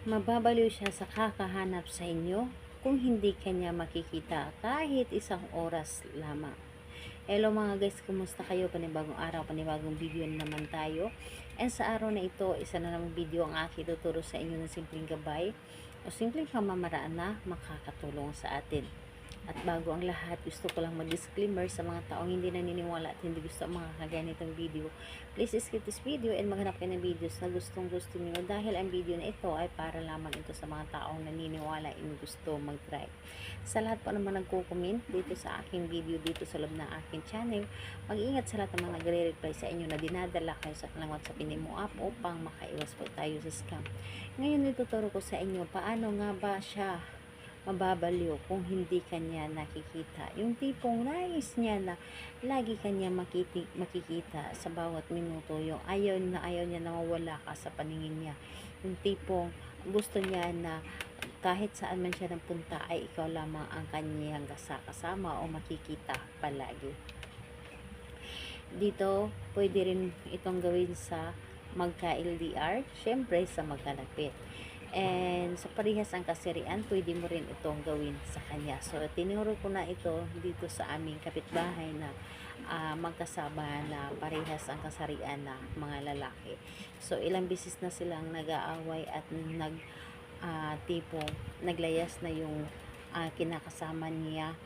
Mababaliw siya sa kakahanap sa inyo kung hindi kanya makikita kahit isang oras lamang. Hello mga guys, kumusta kayo? Panibagong araw, panibagong video na naman tayo. And sa araw na ito, isa na namang video ang aking tuturo sa inyo ng simpleng gabay o simpleng pamamaraan na makakatulong sa atin. At bago ang lahat, gusto ko lang mag-disclaimer sa mga taong hindi naniniwala at hindi gusto ang mga kaganitong video. Please skip this video and maghanap kayo ng videos na gustong gusto niyo dahil ang video na ito ay para lamang ito sa mga taong naniniwala and gusto mag-try. Sa lahat po naman nagko-comment dito sa aking video dito sa loob ng aking channel, mag-ingat sa lahat ng mga nagre-reply sa inyo na dinadala kayo sa kanilang WhatsApp mo app upang makaiwas po tayo sa scam. Ngayon ituturo ko sa inyo paano nga ba siya mababaliw kung hindi kanya nakikita. Yung tipong nais niya na lagi kanya makikita sa bawat minuto. Yung ayaw niya na mawala ka sa paningin niya. Yung tipong gusto niya na kahit saan man siya nagpunta ay ikaw lamang ang kanyang kasama o makikita palagi. Dito, pwede rin itong gawin sa magka-LDR, syempre sa magkalapit. And sa parehas ang kasirian, pwede mo rin itong gawin sa kanya. So, tinuro ko na ito dito sa aming kapitbahay na magkasama na parehas ang kasarian na mga lalaki. So, ilang bisis na silang nag-aaway at tipong naglayas na yung kinakasama niya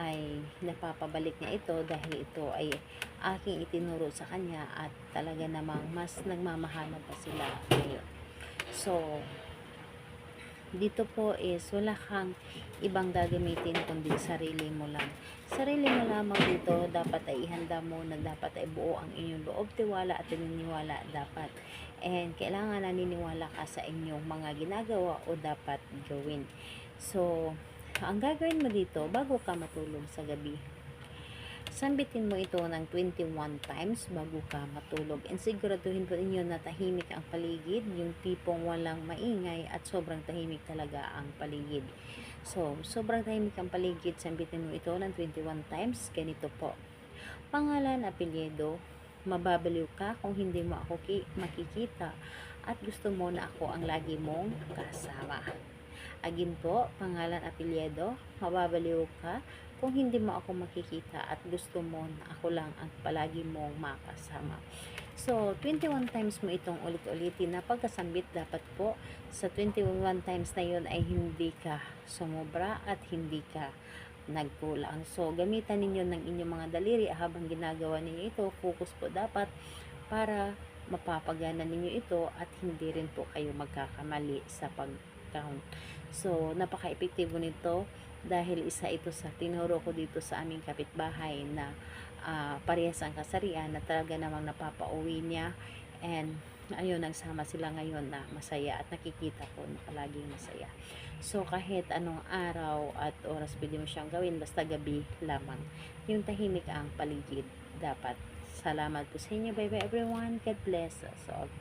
ay napapabalik niya ito dahil ito ay aking itinuro sa kanya at talaga namang mas nagmamahalan pa sila ngayon. So, dito po is wala kang ibang gagamitin kundi sarili mo lang. Sarili mo lamang dito, dapat ay ihanda mo na dapat ay buo ang inyong loob, tiwala at naniniwala dapat. And kailangan naniniwala ka sa inyong mga ginagawa o dapat gawin. So, ang gagawin mo dito bago ka matulog sa gabi, sambitin mo ito ng 21 times bago ka matulog. And siguraduhin po ninyo na tahimik ang paligid, yung tipong walang maingay at sobrang tahimik talaga ang paligid. So, sobrang tahimik ang paligid, sambitin mo ito ng 21 times. Ganito po. Pangalan, apelyido, mababaliw ka kung hindi mo ako makikita at gusto mo na ako ang lagi mong kasama. Agin po, pangalan, apelyido, mababaliw ka kung hindi mo ako makikita at gusto mo na ako lang ang palagi mong makasama. So, 21 times mo itong ulit-ulitin na pagkasambit. Dapat po sa 21 times na yun ay hindi ka sumobra at hindi ka nagkulang. So, gamitan ninyo ng inyong mga daliri habang ginagawa ninyo ito. Focus po dapat para mapapagana ninyo ito at hindi rin po kayo magkakamali sa pag-count. So, napaka-epektibo nito dahil isa ito sa tinuro ko dito sa aming kapitbahay na parehas ang kasarian na talaga namang napapauwi niya. And ayun, nagsama sila ngayon na masaya at nakikita ko na palaging masaya. So, kahit anong araw at oras pwede mo siyang gawin, basta gabi lamang. Yung tahimik ang paligid dapat. Salamat po sa inyo. Bye bye everyone. God bless us all.